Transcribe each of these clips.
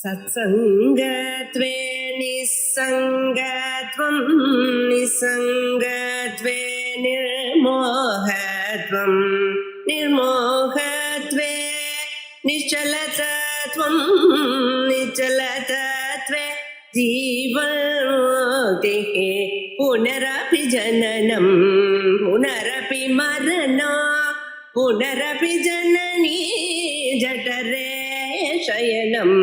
सत्संगत्वे निस्संगत्वं निस्संगत्वे निर्मोहत्वं निर्मोहत्वे निश्चलतत्वं निश्चलतत्वे जीवन्मुक्तिः पुनरपि जननं पुनरपि मरणं पुनरपि जननी जठरे शयनम्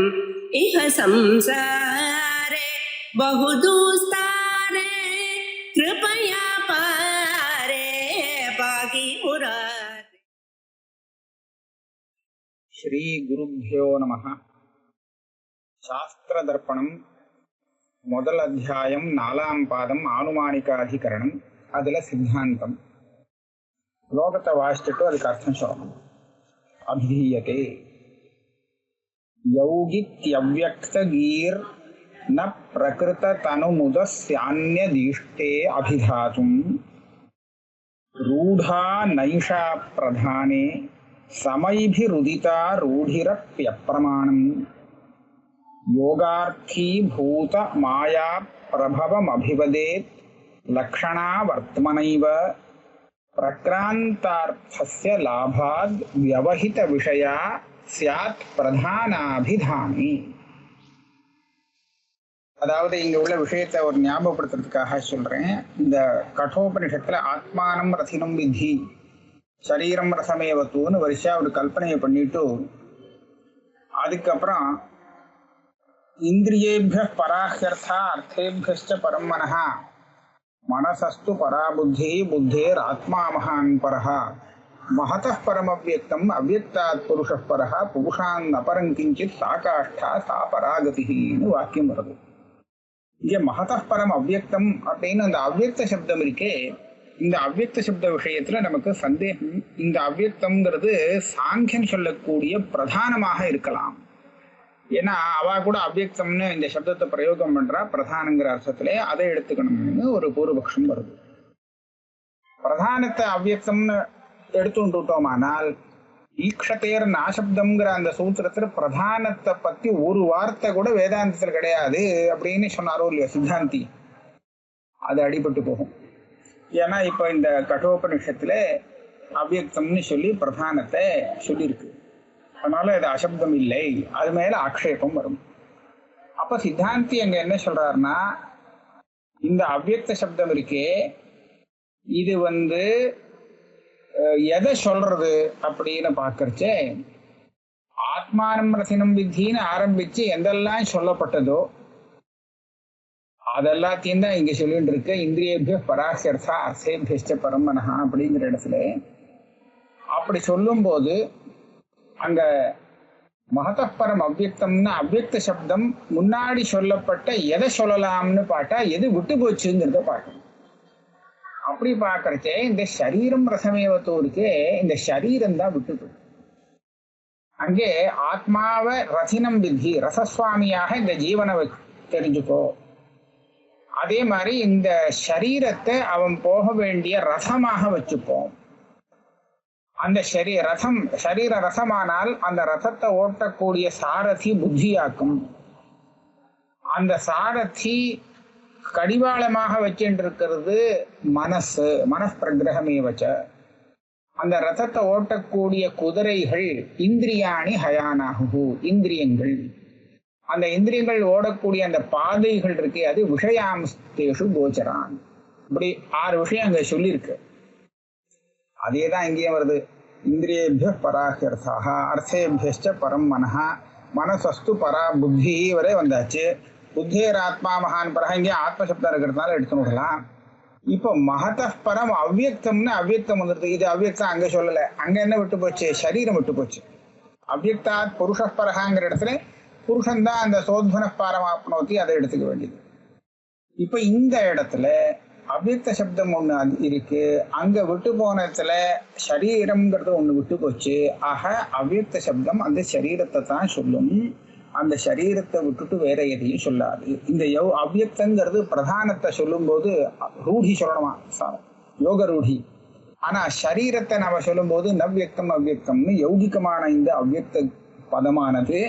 इह संसारे बहुदुस्तारे कृपया पारे पाहि मुरारे। श्री गुरुभ्यो नमः। शास्त्र दर्पणम முதல் அத்தியாயம் 4ஆம் பாதம் ஆனுமானிகாதிகரணம். அதுல சித்தாந்தம் லோகத்தை வாசிச்சுட்டு அதுக்கு அர்த்தம் சொல்லணும். அபிதீயதே யௌகித்யவ்யக்தகீர் ந பிரகிருத தனுமுதஸ்யான்யதீஷ்டே அபிதாதும் ரூடா நைஷா பிரதானே சமைபிருதிதா ரூಢிரப்யப்ரமாணம் யோகார்த்தி பூத மாயா பிரபவமபிவதேத் லக்ஷணா வர்த்மனைவ பிரக்ராந்தார்த்தஸ்ய லாபாத் வியவஹித விஷயா ஸ்யாத் பிரதானாபிதானி. அதாவது இங்க உள்ள விஷயத்தை ஒரு ஞாபகப்படுத்துறதுக்காக சொல்றேன். இந்த கட்டோபனிஷத்துல ஆத்மானம் ரசினம் விதி சரீரம் ரசமேவத்துன்னு வரிசையா ஒரு கல்பனையை பண்ணிட்டு அதுக்கப்புறம் இந்திரியேபிய பராஹ்யர்த்தா அர்த்தேபியஸ்ச பரம் மனஹ மனசஸ்து பரா புத்தி புத்தேர் ஆத்மா மகான் பரஹ மஹதः பரம் அவ்யக்தம் அவ்யக்தாத் புருஷः பரஹ புருஷான் அபரம் கிஞ்சித் சா காஷ்டா சா பராகதின்னு வாக்கியம் வருது. இங்கே மஹதः பரம் அவ்யக்தம் அப்படின்னு அந்த அவ்யக்த சப்தம் இருக்கே, இந்த அவ்யக்த சப்த விஷயத்துல நமக்கு சந்தேகம். இந்த அவ்யக்தம்ங்கிறது சாங்கியன் சொல்லக்கூடிய பிரதானமாக இருக்கலாம். ஏன்னா அவ கூட அவ்யக்தம்னு இந்த சப்தத்தை பிரயோகம் பண்றா பிரதானங்கிற அர்த்தத்திலே, அதை எடுத்துக்கணும்னு ஒரு பூர்வபக்ஷம் வருது. பிரதானத்தை அவ்யக்தம்னு எடுத்துட்டோமானால் ஈக்ஷதேர் நாசப்தம்ங்கிற அந்த சூத்திரத்துல பிரதானத்தை பத்தி ஒரு வார்த்தை கூட வேதாந்தத்துல கிடையாது அப்படின்னு சொன்னாரோ இல்லையா சித்தாந்தி, அது அடிபட்டு போகும். ஏன்னா இப்ப இந்த கட்டோபனிஷத்துல அவ்யக்தம்னு சொல்லி பிரதானத்தை சொல்லியிருக்கு, அதனால இது அசப்தம் இல்லை, அது மேல ஆக்ஷேபம் வரும். அப்ப சித்தாந்தி அங்க என்ன சொல்றாருன்னா, இந்த அவ்யக்த சப்தம் இருக்கே இது எதை சொல்றது அப்படின்னு பாக்கறச்சே, ஆத்மானம் ரசினம் வித்தின்னு ஆரம்பிச்சு எதெல்லாம் சொல்லப்பட்டதோ அதெல்லாத்தையும் தான் இங்க சொல்லிட்டு இருக்கு. இந்திரியேபிய பராஹ்யர்த்தா அர்த்தேபியஸ்ச பரம் மனஹ அப்படிங்கிற இடத்துல அப்படி சொல்லும் போது அங்க மஹதः பரம் அவ்யக்தம்னு அவ்யக்த சப்தம் முன்னாடி சொல்லப்பட்ட எதை சொல்லலாம்னு பார்த்தா எது விட்டு போச்சுங்கிறத பார்க்கணும். அப்படி பார்க்கறச்சே இந்த சரீரம் ரசமேவத்தோருக்கே இந்த சரீரம் தான் விட்டு போச்சு. அங்கே ஆத்மாவை ரசினம் வித்தி ரசசுவாமியாக இந்த ஜீவனை தெரிஞ்சுக்கோ. அதே மாதிரி இந்த சரீரத்தை அவன் போக வேண்டிய ரசமாக வச்சுப்போம். அந்த சரீர ரசமானால் அந்த ரசத்தை ஓட்டக்கூடிய சாரதி புத்தியாக்கும். அந்த சாரதி கடிவாளமாக வச்சுருக்கிறது மனப்பிரகிரகமே வச்ச. அந்த ரசத்தை ஓட்டக்கூடிய குதிரைகள் இந்திரியாணி ஹயானாகு இந்திரியங்கள். அந்த இந்திரியங்கள் ஓடக்கூடிய அந்த பாதைகள் இருக்கு, அது விஷயாம்சேஷு கோச்சரான். இப்படி 6 விஷயம் அங்க சொல்லியிருக்கு. அதேதான் இங்கேயும் வருது. இந்திரியேபிய பராஹ்யர்த்தாக அர்த்தேபியஸ்ச பரம் மனஹ மனசஸ்து பரா புத்தி வரை வந்தாச்சு. புத்தேர் ஆத்மா மகான் பரஹ இங்கே ஆத்மசப்தம் இருக்கிறதுனால எடுத்து விடலாம். இப்போ மஹதः பரம் அவ்யக்தம்னு அவ்யக்தம் வந்துருது. இது அவ்யக்தம் அங்க சொல்லல, அங்க என்ன விட்டு போச்சு, சரீரம் விட்டு போச்சு. அவ்யக்தாத் புருஷः பரஹங்கிற இடத்துல புருஷன்தான் அந்த சோத்வன பாரமாப்னோத்தி, அதை எடுத்துக்க வேண்டியது. இப்ப இந்த இடத்துல அவ்யக்த சப்தம் ஒண்ணு இருக்கு, அங்க விட்டு போனதுல சரீரம்ங்கிறது ஒண்ணு விட்டு போச்சு. ஆக அவ்யக்த சப்தம் அந்த சரீரத்தை தான் சொல்லும், அந்த சரீரத்தை விட்டுட்டு வேற எதையும் சொல்லாது. இந்த அவ்யக்தங்கிறது பிரதானத்தை சொல்லும் போது ரூಢி சொல்லணுமா, யோக ரூಢி. ஆனா சரீரத்தை நம்ம சொல்லும் போது நவ்யக்தம் அவ்யக்தம்னு யௌகிகமான இந்த அவ்யக்த பதமானது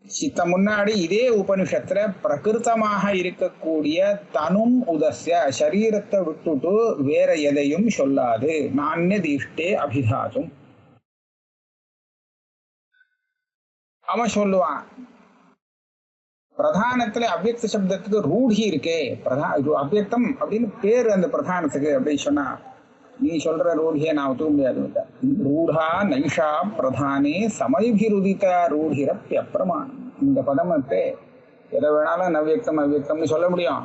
சித்த முன்னாடி இதே உபனிஷத்துல பிரகிருத்தமாக இருக்கக்கூடிய தனும் உதஸ்ய சரீரத்தை விட்டுட்டு வேற எதையும் சொல்லாது. நானிய தீஷ்டே அபிதாதும். அவன் சொல்லுவான், பிரதானத்துல அவ்யக்த சப்தத்துக்கு ரூಢி இருக்கே, அவ்யக்தம் அப்படின்னு பேரு அந்த பிரதானத்துக்கு அப்படின்னு சொன்னா, நீ சொல்ற ரூಢியை நான் ஒத்துக்க முடியாது. ரூಢா நைஷா பிரதானே சமைபிருதித ரூಢிரப்பிய பிரமாணம். இந்த பதமத்தை எதை வேணாலும் நவ்யக்தம் அவ்யக்தம்னு சொல்ல முடியும்,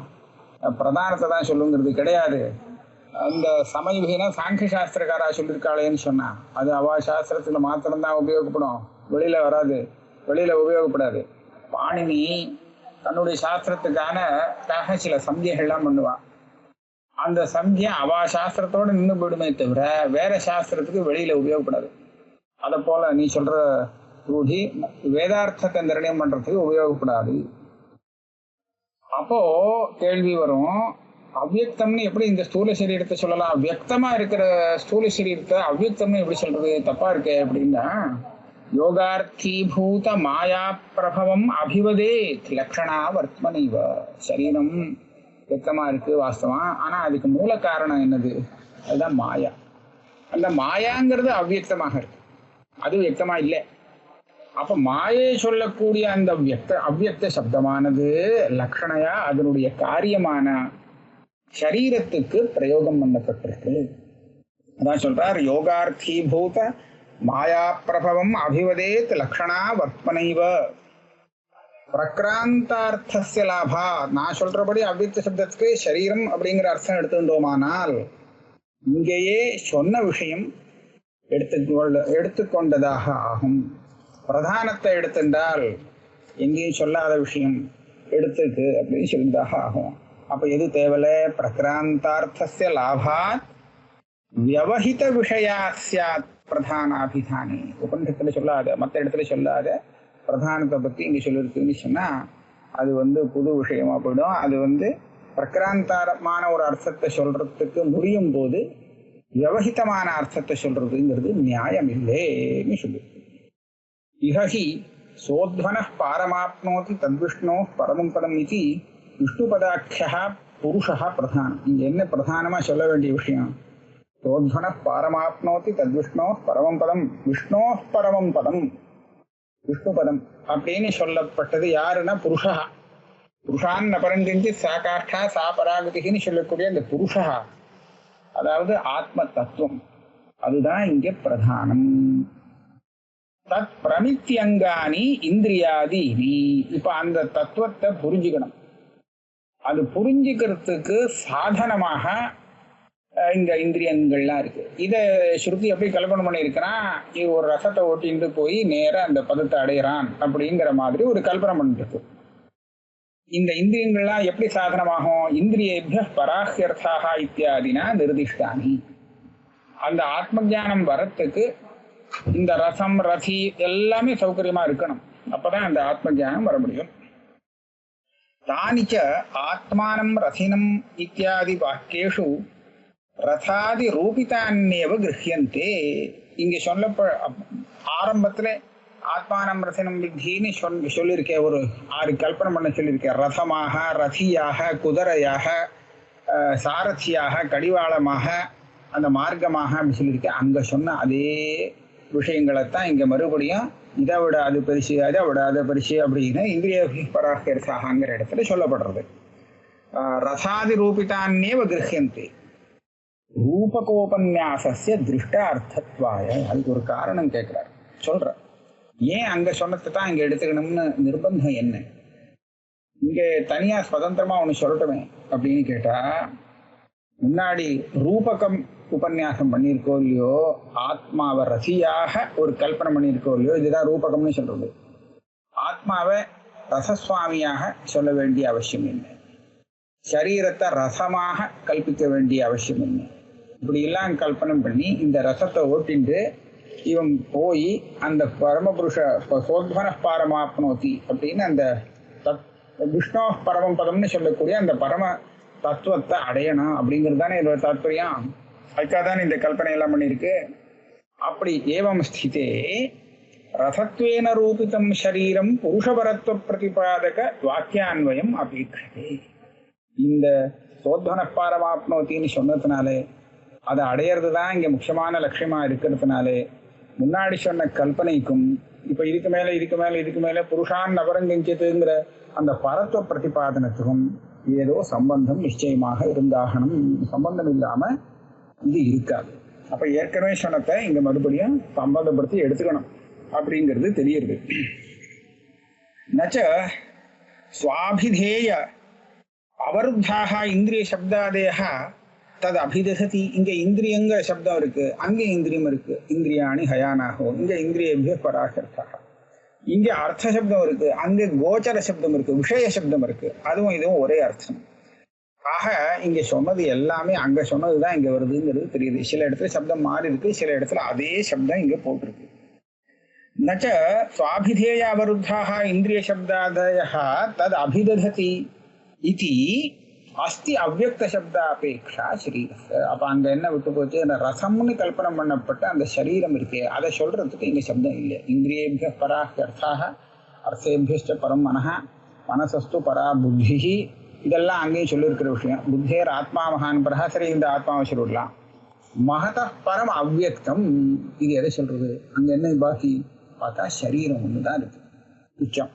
பிரதானத்தை தான் சொல்லுங்கிறது கிடையாது. அந்த சமைபினா சாங்கிய சாஸ்திரக்காரா சொல்லியிருக்காளேன்னு சொன்னா அது அவா சாஸ்திரத்துல மாத்திரம்தான் உபயோகப்படும், வெளியில வராது, வெளியில உபயோகப்படாது. பாணினி தன்னுடைய சாஸ்திரத்துக்கான சில சந்தியைகள்லாம் பண்ணுவான். அந்த சந்தியா அவா சாஸ்திரத்தோட நின்று போயிடுமே தவிர வேற சாஸ்திரத்துக்கு வெளியில உபயோகப்படாது. அதை போல நீ சொல்ற ரூಢி வேதார்த்தத்தை நிர்ணயம் பண்றதுக்கு உபயோகப்படாது. அப்போ கேள்வி வரும், அவ்யக்தம்னு எப்படி இந்த ஸ்தூல சரீரத்தை சொல்லலாம், வியக்தமா இருக்கிற ஸ்தூல சரீரத்தை அவ்யக்தம்னு எப்படி சொல்றது, தப்பா இருக்கே அப்படின்னா, யோகார்த்தீபூத மாயா பிரபவம் அபிவதே லக்ஷணா வர்த்மனைவ. சரீரம் வியக்தமா இருக்கு வாஸ்தவம், ஆனா அதுக்கு மூல காரணம் என்னது, அதுதான் மாயா. அந்த மாயாங்கிறது அவ்யக்தமாக இருக்கு, அது வியக்தமா இல்லை. அப்ப மாயை சொல்லக்கூடிய அந்த அவ்யக்த சப்தமானது லக்ஷணையா அதனுடைய காரியமான சரீரத்துக்கு பிரயோகம் பண்ணப்பட்டிருக்கு. அதான் சொல்றார், யோகார்த்தீபூத மாயா பிரபவம் அபிவதேத் லக்ஷணா வர்த்மனைவ பிரக்ராந்தார்த்தஸ்ய லாபா. நான் சொல்றபடி அவ்யக்த சப்தத்துக்கு சரீரம் அப்படிங்கிற அர்த்தம் எடுத்துட்டோமானால் இங்கேயே சொன்ன விஷயம் எடுத்துக்கொண்டதாக ஆகும். பிரதானத்தை எடுத்துட்டால் எங்கேயும் சொல்லாத விஷயம் எடுத்துக்கு அப்படின்னு சொல்லிதாக ஆகும். அப்ப எது தேவலை, பிரக்ராந்தார்த்தஸ்ய லாபாத் வியவஹித விஷயா ஸ்யாத் பிரதானாபிதானி. உபநிஷத்துல சொல்லாத, மற்ற இடத்துல சொல்லாத பிரதானத்தை பத்தி இங்க சொல்லிருக்குன்னு சொன்னா அது புது விஷயமா போயிடும். அது பிரக்ராந்தமான ஒரு அர்த்தத்தை சொல்றதுக்கு முடியும் போது வியவஹிதமான அர்த்தத்தை சொல்றதுங்கிறது நியாயம் இல்லைன்னு சொல்லு. இஹி சோத்வன பாரமாப்னோதி தத்விஷ்ணோ பரமம் பதம் இது விஷ்ணுபதாக்கியா புருஷா பிரதானம். இங்க என்ன பிரதானமா சொல்ல வேண்டிய விஷயம், சோத்வன பாரமாப்னோதி தத்விஷ்ணோ பரமம் பதம், விஷ்ணோ பரமம் பதம், விஷ்ணு பதம் அப்படின்னு சொல்லப்பட்டது யாருன்னா புருஷா. புருஷான் நபரங்கிஞ்சி சா காஷ்டா சா பராகதின்னு சொல்லக்கூடிய அந்த புருஷா, அதாவது ஆத்ம தத்துவம், அதுதான் இங்க பிரதானம். தத் பிரமித்தியங்கானி இந்திரியாதி. இப்ப அந்த தத்துவத்தை புரிஞ்சுக்கணும். அது புரிஞ்சுக்கிறதுக்கு சாதனமாக இந்த இந்திரியங்கள்லாம் இருக்கு. இதை ஸ்ருதி எப்படி கல்பனை பண்ணியிருக்கிறா, இது ஒரு ரசத்தை ஓட்டிட்டு போய் நேரம் அந்த பதத்தை அடையிறான் அப்படிங்கிற மாதிரி ஒரு கல்பனை பண்ணிருக்கு. இந்த இந்திரியங்கள்லாம் எப்படி சாதனமாகும், இந்திரியேபிய பராஹ்யர்த்தாக இத்தியாதினா நிர்திஷ்டானி. அந்த ஆத்ம ஜானம் வரத்துக்கு இந்த ரசம் ரசி எல்லாமே சௌகரியமா இருக்கணும், அப்பதான் அந்த ஆத்ம ஜானம் வர முடியும். தானிச்ச ஆத்மானம் ரசினம் இத்தியாதி வாக்கியேஷு ரசாதி ரூபிதான்யேவ கிரஹ்யந்தே. இங்க சொல்லப்ப ஆரம்பத்துல ஆத்மானம் ரசனம் வித்தின்னு சொல்லியிருக்கேன், ஒரு 6 கல்பனை பண்ண சொல்லியிருக்கேன். ரசமாக, ரசியாக, குதிரையாக, சாரதியாக, கடிவாளமாக, அந்த மார்க்கமாக அப்படி சொல்லியிருக்கேன். அங்க சொன்ன அதே விஷயங்களைத்தான் இங்க மறுபடியும் இதை விட அது பரிசு, அதை விட அதை பரிசு அப்படின்னு இந்திரிய பராஹ்யர்த்தாகங்கிற இடத்துல சொல்லப்படுறது. ரசாதி ரூபிதான்யேவ கிரஹ்யந்தே ரூபகோபன்யாசஸ்ய திருஷ்ட அர்த்தத்வாய. அதுக்கு ஒரு காரணம் கேட்கிறார், சொல்ற. ஏன் அங்க சொன்னதை தான் இங்க எடுத்துக்கணும்னு நிர்பந்தம் என்ன, இங்க தனியா சுதந்திரமா ஒண்ணு சொல்லட்டுமே அப்படின்னு கேட்டா, முன்னாடி ரூபகம் உபன்யாசம் பண்ணியிருக்கோ இல்லையோ, ஆத்மாவை ரசியாக ஒரு கல்பனை பண்ணியிருக்கோ இல்லையோ, இதுதான் ரூபகம்னு சொல்றது. ஆத்மாவை ரசசுவாமியாக சொல்ல வேண்டிய அவசியம் இல்லை, சரீரத்தை ரசமாக கல்பிக்க வேண்டிய அவசியம் இல்லை. இப்படி எல்லாம் கல்பனை பண்ணி இந்த ரசத்தை ஓட்டிண்டு இவன் போய் அந்த பரமபுருஷ சோத்வன பாரமாப்னோதி அப்படின்னு அந்த விஷ்ணோ பரமம் பதம்னு சொல்லக்கூடிய அந்த பரம தத்துவத்தை அடையணும் அப்படிங்கிறது தானே இதோட தாற்பயம். அதுக்காக தானே இந்த கல்பனை எல்லாம் பண்ணியிருக்கு. அப்படி ஏவம் ஸ்திதே ரதத்வேன ரூபிதம் ஷரீரம் புருஷபரத்வ பிரதிபாதக வாக்கியான்வயம் அபேட்சதே. இந்த சோத்வன பாரமாப்னோத்தின்னு சொன்னதுனாலே அதை அடையிறது தான் இங்க முக்கியமான லட்சியமா இருக்கிறதுனாலே முன்னாடி சொன்ன கல்பனைக்கும் இப்ப இதுக்கு மேல புருஷான் நபரங்கிச்சதுங்கிற அந்த பரத்துவ பிரதிபாதனத்துக்கும் ஏதோ சம்பந்தம் நிச்சயமாக இருந்தாகணும். சம்பந்தம் இல்லாம இது இருக்காது. அப்ப ஏற்கனவே சொன்னதை இங்க மறுபடியும் சம்பந்தப்படுத்தி எடுத்துக்கணும் அப்படிங்கிறது தெரியுது. நச்ச சுவாபிதேய அவருத்தாக இந்திரிய சப்தாதேக தது அபிதசதி. இங்க இந்திரியங்கிற சப்தம் இருக்கு, அங்கே இந்திரியம் இருக்கு. இந்திரியாணி ஹயானாகோ, இங்க இந்திரியேபிய பராசர்த்தாக. இங்க அர்த்த சப்தம் இருக்கு, அங்கே கோச்சர சப்தம் இருக்கு, விஷய சப்தம் இருக்கு. அதுவும் இதுவும் ஒரே அர்த்தம். ஆக இங்க சொன்னது எல்லாமே அங்க சொன்னதுதான் இங்க வருதுங்கிறது தெரியுது. சில இடத்துல சப்தம் மாறி இருக்கு, சில இடத்துல அதே சப்தம் இங்க போட்டிருக்கு. நச்ச சுவாபிதேய அவருத்தாக இந்திரிய சப்தாதயः தது அபிதசதி இதி அஸ்தி அவ்யக்த சப்தாபேக்ஷா சரீரஸ். அப்ப அங்க என்ன விட்டு போச்சு, அந்த ரசம்னு கல்பனை பண்ணப்பட்ட அந்த சரீரம் இருக்கே அதை சொல்றதுக்கு இங்க சப்தம் இல்லை. இந்திரியேபிய பராஹ் அர்த்தாக அர்த்தேபியஸ்ட பரம் மனஹ மனசஸ்து பரா புத்தி. இதெல்லாம் அங்கேயும் சொல்லியிருக்கிற விஷயம். புத்தேர் ஆத்மா மகான் பரஹா. சரி, இந்த ஆத்மாவை சொல்லிடலாம். மகத பரம் அவ்யக்தம், இது எதை சொல்றது? அங்க என்ன பாக்கி பார்த்தா சரீரம் ஒண்ணுதான் இருக்கு, உச்சம்.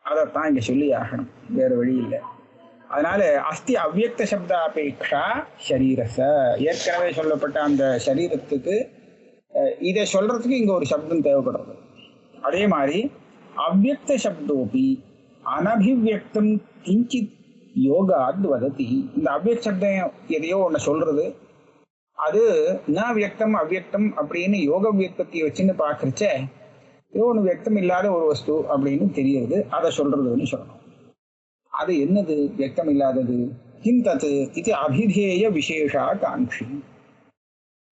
அதைத்தான் இங்க சொல்லி ஆகணும், வேற வழி இல்லை. அதனால அஸ்தி அவ்யக்த சப்தாபேக்ஷா ஷரீரஸ, ஏற்கனவே சொல்லப்பட்ட அந்த சரீரத்துக்கு இதை சொல்றதுக்கு இங்க ஒரு சப்தம் தேவைப்படுறது. அதே மாதிரி அவ்யக்த சப்தோபி அனபிவியக்தம் கிஞ்சித் யோகாத் வததி. இந்த அவ்யக்த சப்தம் எதையோ ஒண்ணு சொல்றது, அது ந வியக்தம் அவ்யக்தம் அப்படின்னு யோக வியக்தத்தை வச்சுன்னு பாக்குறச்ச ஏதோ ஒண்ணு வியக்தம் இல்லாத ஒரு வஸ்து அப்படின்னு தெரியுது, அதை சொல்றதுன்னு சொல்லணும். அது என்னது வியக்தம் இல்லாதது? கிம் தத் இது அபிதேய விசேஷா காங்ஷி.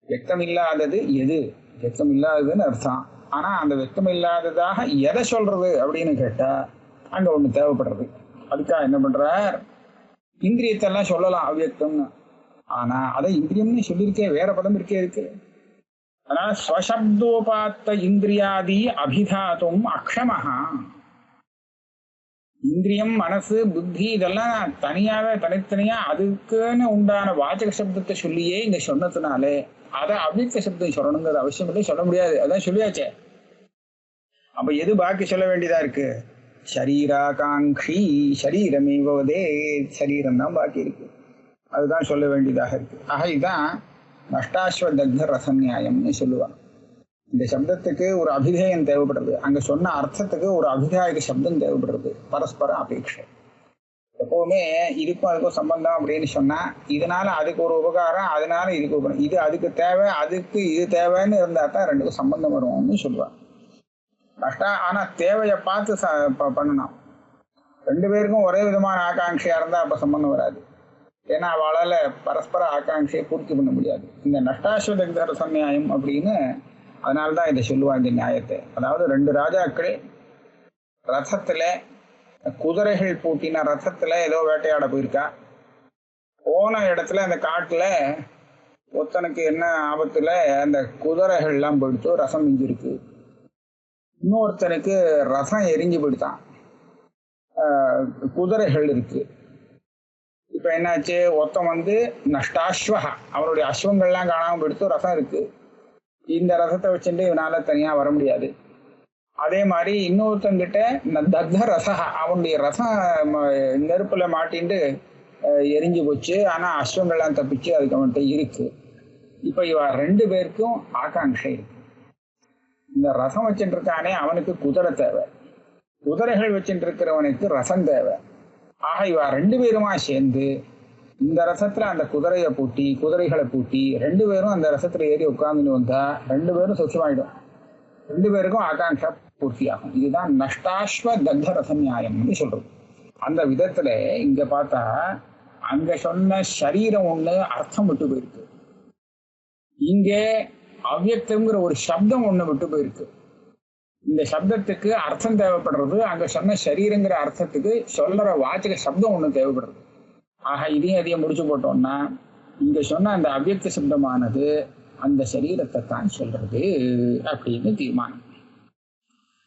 வியக்தம் இல்லாதது எது? வியக்தம் இல்லாததுன்னு அர்த்தம். ஆனா அந்த வியக்தம் இல்லாததாக எதை சொல்றது அப்படின்னு கேட்டா அங்க ஒண்ணு தேவைப்படுறது. அதுக்காக என்ன பண்றார், இந்திரியத்தெல்லாம் சொல்லலாம் அவ்வியக்தம்னு, ஆனா அதை இந்திரியம்னு சொல்லியிருக்கே, வேற பதம் இருக்கே இருக்கு. அதனால ஸ்வசப்தோபாத்த இந்திரியாதி அபிதாத்தும் அக்ஷமஹா. இந்திரியம், மனசு, புத்தி இதெல்லாம் தனித்தனியா அதுக்குன்னு உண்டான வாச்சக சப்தத்தை சொல்லியே இங்க சொன்னதுனாலே அதை அவ்வியக்த சப்தம் சொல்லணுங்கிறது அவசியம் இல்லை, சொல்ல முடியாது. அதான் சொல்லியாச்சே. அப்ப எது பாக்கி சொல்ல வேண்டியதா இருக்கு? ஷரீராகாங்ஷி ஷரீரமேவதே, சரீரம் தான் பாக்கி இருக்கு, அதுதான் சொல்ல வேண்டியதாக இருக்கு. ஆக இதுதான் நஷ்டாஸ்வதக்த ரசநியாயம்னு சொல்லுவாங்க. இந்த சப்தத்துக்கு ஒரு அபிதேயம் தேவைப்படுறது, அங்க சொன்ன அர்த்தத்துக்கு ஒரு அபிதாயக சப்தம் தேவைப்படுறது. பரஸ்பர அபேட்சை. எப்பவுமே இதுக்கும் அதுக்கும் சம்பந்தம் அப்படின்னு சொன்னா இதனால அதுக்கு ஒரு உபகாரம், அதனால இதுக்கு உபகாரம், இது அதுக்கு தேவை, அதுக்கு இது தேவைன்னு இருந்தா தான் ரெண்டுக்கும் சம்பந்தம் வரும்னு சொல்லுவாங்க. ஆனா தேவையை பார்த்து பண்ணணும். ரெண்டு பேருக்கும் ஒரே விதமான ஆகாங்கையா இருந்தா அப்ப சம்பந்தம் வராது. ஏன்னா அவளால பரஸ்பர ஆகாங்கையை பூர்த்தி பண்ண முடியாது. இந்த நஷ்டாஸ்வதக்த ரசநியாயம் அப்படின்னு அதனால்தான் இதை சொல்லுவாங்க இந்த நியாயத்தை. அதாவது ரெண்டு ராஜாக்கள் ரதத்துல குதிரைகள் பூட்டின ரதத்துல ஏதோ வேட்டையாட போயிருக்கா. போன இடத்துல அந்த காட்டுல ஒருத்தனுக்கு என்ன ஆபத்துல அந்த குதிரைகள் எல்லாம் போயிடுச்சு, ரசம் மிஞ்சிருக்கு. இன்னொருத்தனுக்கு ரசம் எரிஞ்சு போயிடுதான், குதிரைகள் இருக்கு. இப்ப என்னாச்சு, ஒருத்தன் நஷ்டாஸ்வஹா, அவனுடைய அஸ்வங்கள்லாம் காணாம போயிடுத்து, ரசம் இருக்கு. இந்த ரசத்தை வச்சுட்டு இவனால தனியா வர முடியாது. அதே மாதிரி இன்னொருத்தங்கிட்ட தத்த ரசஹா, அவனுடைய ரசம் நெருப்புல மாட்டின்ட்டு எரிஞ்சு போச்சு, ஆனா அஸ்வங்கள்லாம் தப்பிச்சு அதுக்கு அவன்கிட்ட இருக்கு. இப்ப இவ ரெண்டு பேருக்கும் ஆகாங்ஷை இருக்கு. இந்த ரசம் வச்சுட்டு இருக்கானே அவனுக்கு குதிரை தேவை, குதிரைகள் வச்சுட்டு இருக்கிறவனுக்கு ரசம் தேவை. ஆக இவ ரெண்டு பேருமா சேர்ந்து இந்த ரசத்துல அந்த குதிரையை பூட்டி, குதிரைகளை பூட்டி ரெண்டு பேரும் அந்த ரசத்துல ஏறி உட்கார்ந்துன்னு வந்தா ரெண்டு பேரும் சுத்தமாயிடும், ரெண்டு பேருக்கும் ஆகாங்ஷா பூர்த்தியாகும். இதுதான் நஷ்டாஸ்வ தத்த ரசநியாயம்னு சொல்றது. அந்த விதத்துல இங்க பார்த்தா அங்க சொன்ன சரீரம் ஒண்ணு அர்த்தம் விட்டு போயிருக்கு, இங்கே அவ்யக்தம்ங்கிற ஒரு சப்தம் ஒண்ணு விட்டு போயிருக்கு. இந்த சப்தத்துக்கு அர்த்தம் தேவைப்படுறது, அங்க சொன்ன சரீரங்கிற அர்த்தத்துக்கு சொல்ற வாச்சக சப்தம் ஒண்ணு தேவைப்படுறது. ஆக இதையும் அதையும் முடிச்சு போட்டோம்னா இங்க சொன்ன அந்த அவ்யக்த சப்தமானது அந்த சரீரத்தை தான் சொல்றது அப்படின்னு தீர்மானம்.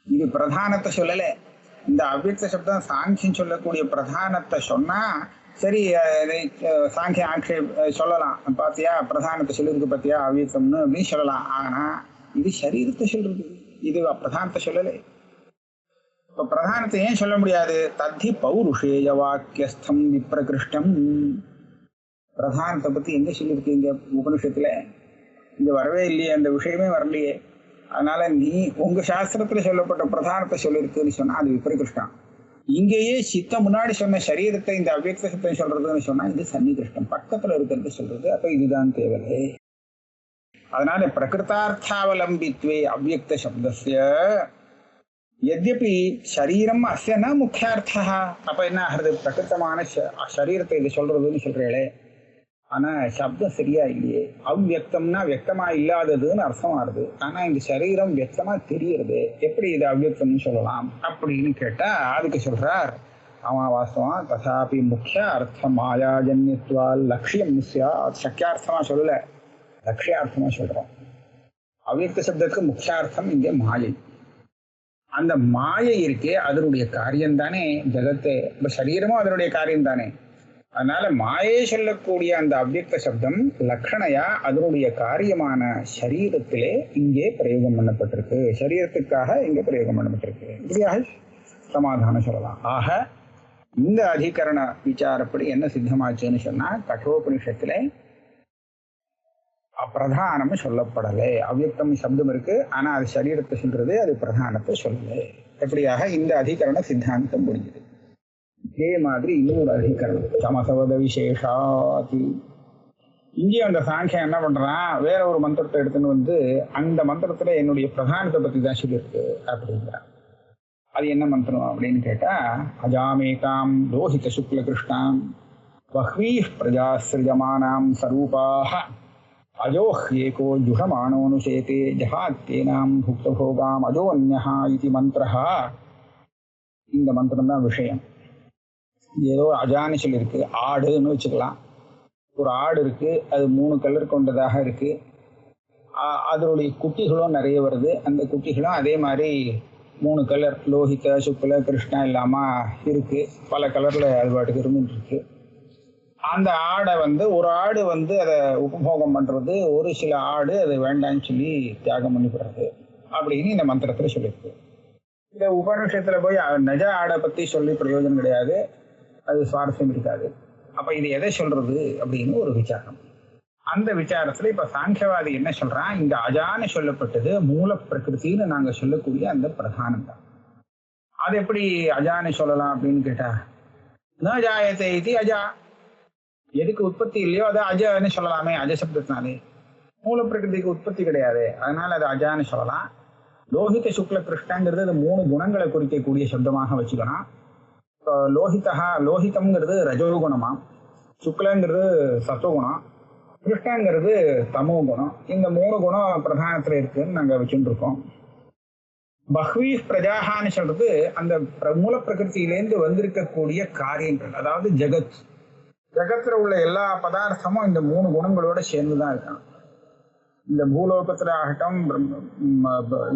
இது பிரதானத்தை சொல்லல. இந்த அவ்யக்த சப்தம் சாங்கியம் சொல்லக்கூடிய பிரதானத்தை சொன்னா சரி, சாங்கிய சொல்லலாம், பாத்தியா பிரதானத்தை சொல்லிருக்கு பாத்தியா அவ்யக்தம்னு அப்படின்னு சொல்லலாம். ஆனா இது சரீரத்தை சொல்றது, இது பிரதானத்தை சொல்லலை. இப்ப பிரதானத்தை ஏன் சொல்ல முடியாது? தத்தி பௌருஷேய வாக்கியஸ்தம் விப்ரகிருஷ்டம். பிரதானத்தை பத்தி எங்க சொல்லியிருக்கு இங்க உபனிஷத்துல? இங்க வரவே இல்லையே, அந்த விஷயமே வரலையே. அதனால நீ உங்க சாஸ்திரத்துல சொல்லப்பட்ட பிரதானத்தை சொல்லியிருக்குன்னு சொன்னா அது விப்ரகிருஷ்டம். இங்கேயே சித்த முன்னாடி சொன்ன சரீரத்தை இந்த அவ்யக்த சப்தம் சொல்றதுன்னு சொன்னா இது சன்னிகிருஷ்டம், பக்கத்துல இருக்கிறது சொல்றது. அப்ப இதுதான் தேவலை. அதனால பிரகிருத்தார்த்தாவலம்பித்வே அவ்யக்த சப்தஸ்ய யத்யபி சரீரம் அஸ்ய ந முக்கியார்த்தா. அப்ப என்ன ஆகுறது? பிரகிருத்தமான சரீரத்தை இது சொல்றதுன்னு சொல்றீங்களே, ஆனா சப்தம் சரியா இல்லையே. அவ்வியக்தம்னா வியக்தமா இல்லாததுன்னு அர்த்தம் ஆறுது. ஆனா இந்த சரீரம் வியக்தமா தெரியுறது, எப்படி இது அவ்வியக்தம்னு சொல்லலாம் அப்படின்னு கேட்டா அதுக்கு சொல்றார் வாஸ்தவம் ததாபி முக்கிய அர்த்தம் மாயாஜன்யத்வால் லட்சியம் சக்கியார்த்தமா சொல்லல, லட்சியார்த்தமா சொல்றோம். அவ்வியக்த சப்தத்துக்கு முக்கியார்த்தம் இங்கே மாயை. அந்த மாயை இருக்கே அதனுடைய காரியம் தானே ஜகத்து. இப்ப சரீரமும் அதனுடைய காரியம் தானே. அதனால மாயை சொல்லக்கூடிய அந்த அவ்யக்த சப்தம் லக்ஷணையா அதனுடைய காரியமான சரீரத்திலே இங்கே பிரயோகம் பண்ணப்பட்டிருக்கு, சரீரத்துக்காக இங்கே பிரயோகம் பண்ணப்பட்டிருக்கு. இப்படியாக சமாதானம் சொல்லலாம். ஆக இந்த அதிகரண விசாரப்படி என்ன சித்தமாச்சுன்னு சொன்னா கட்டோபனிஷத்துல பிரதானம் சொல்லப்படலை. அவ்யக்தம் சப்தம் இருக்கு, ஆனா அது சரீரத்தை சொல்றது, அது பிரதானத்தை சொல்லலை. எப்படியாக இந்த அதிகரண சித்தாந்தம் முடிஞ்சது. இதே மாதிரி இன்னொரு அதிகரணம் சமசவத விசேஷாதி. இங்கேயும் அந்த சாங்கியம் என்ன பண்றான், வேற ஒரு மந்திரத்தை எடுத்துன்னு வந்து அந்த மந்திரத்துல என்னுடைய பிரதானத்தை பத்தி தான் சொல்லியிருக்கு அப்படிங்கிறான். அது என்ன மந்திரம் அப்படின்னு கேட்டா அஜாமேகாம் லோஹித சுக்ல கிருஷ்ணாம் பஹ்வீ பிரஜா சிருஜமானாம் சரூபாஹ அஜோஹ் ஏகோ ஜுஷமானோனுசேதே ஜஹாத்தேனாம் புக்தபோகாம் அஜோன்யஹா இது மந்திரஹா. இந்த மந்திரம் தான் விஷயம். ஏதோ அஜான்னு சொல்லியிருக்கு, ஆடுன்னு வச்சுக்கலாம். ஒரு ஆடு இருக்கு, அது 3 கலர் கொண்டதாக இருக்கு. அதனுடைய குட்டிகளும் நிறைய வருது. அந்த குட்டிகளும் அதே மாதிரி 3 கலர் லோஹித சுக்ல கிருஷ்ணா இல்லாம இருக்கு. பல கலர்ல அது பாட்டுக்கு இருந்துட்டு இருக்கு. அந்த ஆடை வந்து ஒரு ஆடு வந்து அதை உபபோகம் பண்றது, ஒரு சில ஆடு அதை வேண்டான்னு சொல்லி தியாகம் பண்ணிவிடுறது அப்படின்னு இந்த மந்திரத்துல சொல்லியிருக்கு. இந்த உபநிஷத்துல போய் நஜ ஆடை பத்தி சொல்லி பிரயோஜனம் கிடையாது, அது சுவாரஸ்யம் இருக்காது. அப்ப இது எதை சொல்றது அப்படின்னு ஒரு விசாரம். அந்த விசாரத்துல இப்ப சாங்கியவாதி என்ன சொல்றான், இந்த அஜான்னு சொல்லப்பட்டது மூல பிரகிருத்தின்னு நாங்க சொல்லக்கூடிய அந்த பிரதானம் தான். அது எப்படி அஜான்னு சொல்லலாம் அப்படின்னு கேட்டா ந ஜாயத்தை இது அஜா, எதுக்கு உற்பத்தி இல்லையோ அதை அஜான்னு சொல்லலாமே. அஜ சப்தத்தினாலே மூல பிரகிருதிக்கு உற்பத்தி கிடையாது, அதனால அது அஜான்னு சொல்லலாம். லோஹித சுக்ல கிருஷ்ணங்கிறது அது 3 குணங்களை குறிக்கக்கூடிய சப்தமாக வச்சுக்கணும். லோஹிதம்ங்கிறது ரஜோகுணமாம், சுக்லங்கிறது சத்துவகுணம், கிருஷ்ணங்கிறது தமோ குணம். இந்த 3 குணம் பிரதானத்துல இருக்குன்னு நாங்க வச்சுட்டு இருக்கோம். பஹ்வீ பிரஜாகான்னு சொல்றது அந்த மூல பிரகிருத்திலேருந்து வந்திருக்கக்கூடிய காரியங்கள், அதாவது ஜகத்துல உள்ள எல்லா பதார்த்தமும் இந்த 3 குணங்களோட சேர்ந்துதான் இருக்கான். இந்த பூலோகத்துல ஆகட்டும்,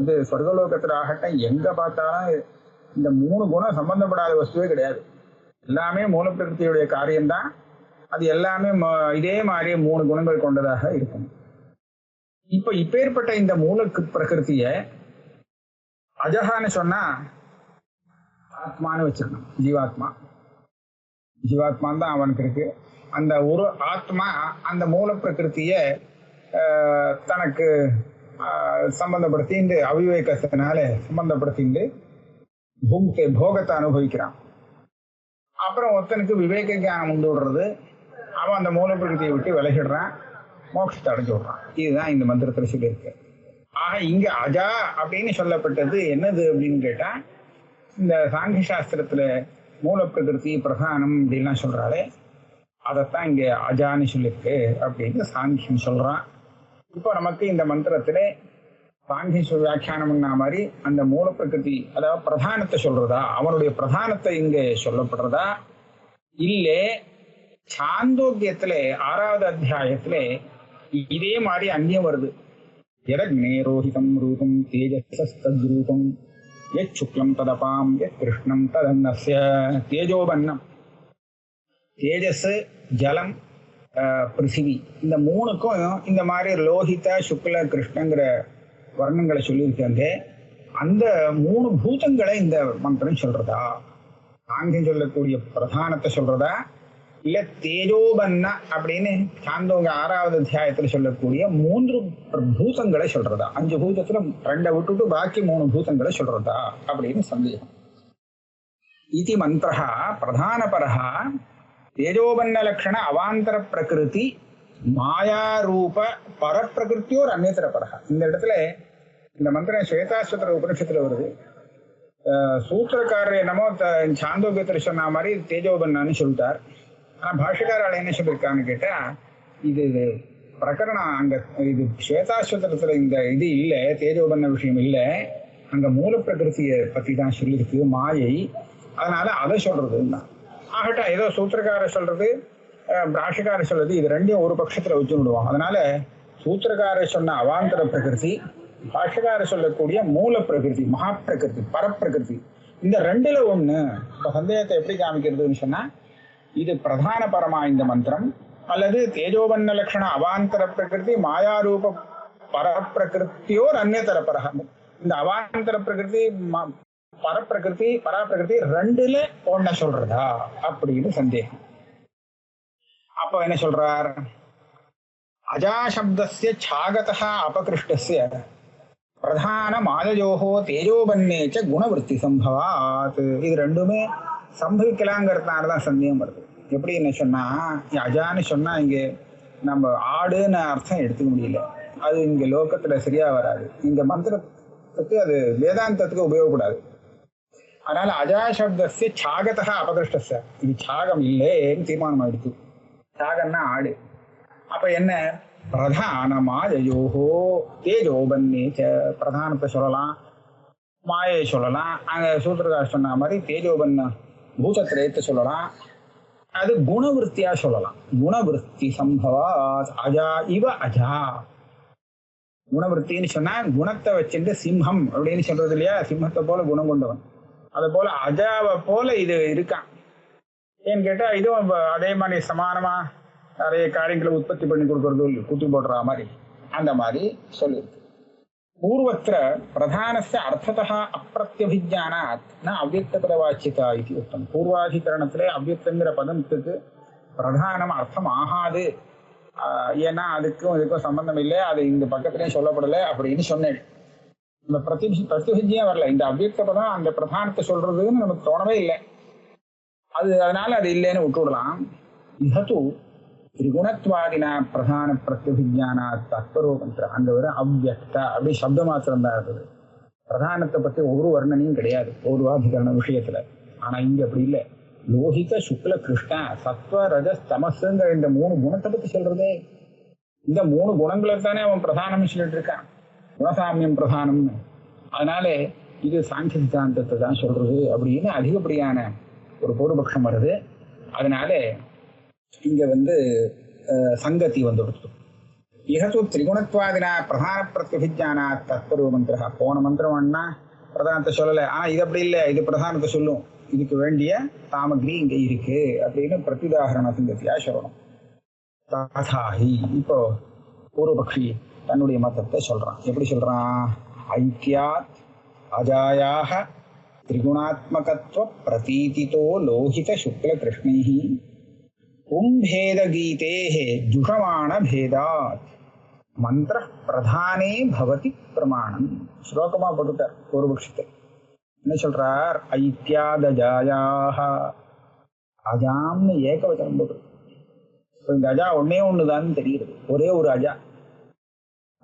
இது சொர்க்கலோகத்துல ஆகட்டும், எங்க பார்த்தாலும் இந்த 3 குணம் சம்பந்தப்படாத வஸ்துவே கிடையாது. எல்லாமே மூல பிரகிருத்தியுடைய காரியம்தான். அது எல்லாமே இதே மாதிரி 3 குணங்கள் கொண்டதாக இருக்கும். இப்பேற்பட்ட இந்த மூல பிரகிருத்திய அஜகான்னு சொன்னா ஆத்மான்னு வச்சிருக்கணும். ஜீவாத்மான் தான் அவனுக்கு இருக்கு. அந்த ஒரு ஆத்மா அந்த மூல பிரகிருத்திய தனக்கு சம்பந்தப்படுத்திண்டு அவிவேகத்தினால சம்பந்தப்படுத்திண்டு போகத்தை அனுபவிக்கிறான். அப்புறம் ஒருத்தனுக்கு விவேக ஞானம் உண்டு விடுறது, அவன் அந்த மூல பிரகிருத்தியை விட்டு விலகிடுறான், மோட்சத்தை அடைஞ்சு விடுறான். இதுதான் இந்த மந்திரத்துல சொல்லியிருக்கு. ஆக இங்க அஜா அப்படின்னு சொல்லப்பட்டது என்னது அப்படின்னு கேட்டா, இந்த சாங்கிய சாஸ்திரத்துல மூல பிரகிருதி பிரதானம் அப்படின்லாம் சொல்றாளே, அதைத்தான் இங்க அஜான்னு சொல்லியிருக்கு அப்படின்னு சாங்கியம் சொல்றான். இப்போ நமக்கு இந்த மந்திரத்துல சாங்கிய வியாக்கியானம் பண்ண மாதிரி அந்த மூல பிரகிருதி அதாவது பிரதானத்தை சொல்றதா, அவனுடைய பிரதானத்தை இங்க சொல்லப்படுறதா, இல்லே சாந்தோக்கியத்துல 6வது அத்தியாயத்துல இதே மாதிரி அந்நியம் வருது. யரக்னே ரோஹிதம் ரூபம் தேஜஸ்தத்ரூபம் எத் சுக்லம் ததபாம் எத் கிருஷ்ணம் ததன்னஸ்ய தேஜோபன்னம். தேஜஸ், ஜலம், பிருத்திவி, இந்த மூணுக்கும் இந்த மாதிரி லோகித சுக்ல கிருஷ்ணங்கிற வர்ணங்களை சொல்லியிருக்காங்க. அந்த மூணு பூதங்களை இந்த மந்திரம் சொல்றதா, சாங்கியம் சொல்லக்கூடிய பிரதானத்தை சொல்றதா, இல்ல தேஜோபன்ன அப்படின்னு சாந்தோங்க 6வது அத்தியாயத்துல சொல்லக்கூடிய 3 பூதங்களை சொல்றதா, 5 பூதத்துல 2 விட்டுட்டு பாக்கி 3 பூதங்களை சொல்றதா அப்படின்னு சந்தேகம். இது மந்திரா பிரதானபரஹ தேஜோபன்ன லட்சண அவாந்தர பிரகிருதி மாயாரூப பரப்பிரகிருத்தியோர் அந்நியதர பரஹ. இந்த இடத்துல இந்த மந்திரம் ஸ்வேதாஸ்வதர உபனிஷத்துல வருது. சூத்திரக்காரர் என்னமோ சாந்தோக்கியத்துல சொன்ன மாதிரி தேஜோபன்னான்னு சொல்லிட்டார். ஆனா பாஷக்காரால் என்ன சொல்லியிருக்கான்னு கேட்டா, இது பிரகரணம் அங்க இது ஸ்வேதாஸ்வதரத்துல இந்த இது இல்லை, தேஜோபன்ன விஷயம் இல்லை, அங்க மூல பிரகிருத்தியை பத்தி தான் சொல்லியிருக்கு, மாயை, அதனால அதை சொல்றதுன்னா ஆகட்டும். ஏதோ சூத்திரக்காரர் சொல்றது பாஷக்காரர் சொல்றது இது ரெண்டையும் ஒரு பட்சத்துல வச்சு விடுவோம். அதனால சூத்திரக்காரர் சொன்ன அவாந்தர பிரகிருதி, பாஷக்காரர் சொல்லக்கூடிய மூல பிரகிருதி, மகா பிரகிருதி, பரப்பிரகிருதி, இந்த 2ல ஒண்ணு. இப்ப சந்தேகத்தை எப்படி காமிக்கிறதுன்னு சொன்னா, இது பிரதான பரமா இந்த மந்திரம், அல்லது தேஜோபன்ன லட்சண அவாந்தர பிரகிருதி மாயாரூப பரப்பிரகிருத்தியோர் அந்நியதர பரகம். இந்த அவாந்தர பிரகிருதி பரப்பிரகிருதி பராப்பிரகிருதி 2ல ஒன்ன சொல்றதா அப்படின்னு சந்தேகம். அப்ப என்ன சொல்றார், அஜாசப்தஸ்ய சாகதः அபகிருஷ்டஸ்ய பிரதான மாயஜோஹோ தேஜோபன்னேச்ச குணவருத்தி சம்பவாத். இது ரெண்டுமே சம்பவிக்கலாங்கிறதுனாலதான் சந்தேகம் வருது. எப்படி என்ன சொன்னா, அஜான்னு சொன்னா இங்க நம்ம ஆடுன்னு அர்த்தம் எடுத்துக்க முடியல, அது இங்க லோகத்துல சரியா வராது. இந்த மந்திரத்துக்கு அது வேதாந்தத்துக்கு உபயோகப்படாது. அதனால அஜாசப்தஸ்ய சாகதः அபகிருஷ்டஸ்ய, இது சாகம் இல்லைன்னு தீர்மானம் ஆயிடுச்சு. சாகன்னா ஆடு. அப்ப என்ன, பிரதான மாயையோஹோ தேஜோபன்னேச்ச, பிரதானத்தை சொல்லலாம், மாயை சொல்லலாம், அங்க சூத்திரக்காரர் சொன்ன மாதிரி தேஜோபன்ன பூதத்திரயத்தை சொல்லலாம், அது குணவருத்தியா சொல்லலாம். குணவருத்தி சம்பவா அஜா இவ அஜா. குணவருத்தின்னு சொன்னா குணத்தை வச்சுட்டு சிம்ஹம் அப்படின்னு சொல்றது இல்லையா, சிம்மத்தை போல குணம் கொண்டவன், அதை போல அஜாவை போல இது இருக்கான். ஏன்னு கேட்டா இதுவும் அதே மாதிரி சமானமா நிறைய காரியங்களை உற்பத்தி பண்ணி கொடுக்கறது, குத்தி போடுற மாதிரி, அந்த மாதிரி சொல்லியிருக்கு. பூர்வத்திர பிரதானஸ்ய அர்த்ததா அப்பிரத்யபிஜானாத் ந அவ்யக்தபதவாச்சிதா இது உத்தம். பூர்வாதிகரணத்திலே அவ்யக்தங்கிற பதத்துக்கு பிரதானம் அர்த்தம் ஆகாது, ஏன்னா அதுக்கும் இதுக்கும் சம்பந்தம் இல்லை, அது இந்த பக்கத்திலையும் சொல்லப்படலை அப்படின்னு சொன்னேன். இந்த பிரத்யபிஜியே வரல, இந்த அவ்யக்த பதம் அந்த பிரதானத்தை சொல்றதுன்னு நமக்கு தோணவே இல்லை, அது அதனால அது இல்லைன்னு விட்டு விடலாம். இஹது திரிகுணத்வாதினா பிரதான பிரத்யபிஜானா தத்பரோ மந்திரம். அந்த ஒரு அவ்யக்த அப்படி சப்த மாத்திரம் தான் இருக்குது, பிரதானத்தை பத்தி ஒரு வர்ணனையும் கிடையாது பூர்வாதிகரண விஷயத்துல. ஆனா இங்க அப்படி இல்லை, லோகித சுக்ல கிருஷ்ண சத்வ ரஜஸ் தமசுங்கிற இந்த 3 குணத்தை பத்தி சொல்றதே. இந்த 3 குணங்களை தானே அவன் பிரதானம் சொல்லிட்டு இருக்கான், குணசாமியம் பிரதானம்னு. அதனால இது சாங்கிய சித்தாந்தத்தை தான் சொல்றது அப்படின்னு அதிகப்படியான ஒரு பூர்வபக்ஷம் வருது. அதனால இங்க சங்கதி வந்துடுச்சு. இகத்து திரிகுணத்வாதினா பிரதான பிரத்யபிஜானா தத்பூர்வ மந்திர. போன மந்திரம் வேணா பிரதானத்தை சொல்லலை, ஆனா இது அப்படி இல்லை, இது பிரதானத்தை சொல்லும், இதுக்கு வேண்டிய சாமகிரி இங்க இருக்கு அப்படின்னு பிரத்யுதாகரண சங்கத்தியா சொல்லணும். தாதாஹி. இப்போ பூர்வபக்ஷி தன்னுடைய மதத்தை சொல்றான். எப்படி சொல்றான், ஐக்கியாத் அஜாயாக திரிகுணாத்மகத்வ பிரதீதிதோ லோகித சுக்ல கிருஷ்ணைஹி கும்பேத கீதேஹே ஜுஷமான பேதாத் மந்திர பிரதானே பவதி பிரமாணம். ஸ்லோகமா போட்டுட்டார் பூர்வபக்ஷத்தை. என்ன சொல்றார், ஐக்கியாதஜாயாக, அஜாம்னு ஏகவச்சனம் போட்டு. இந்த அஜா ஒன்னே ஒண்ணுதான் தெரியுது, ஒரே ஒரு அஜா,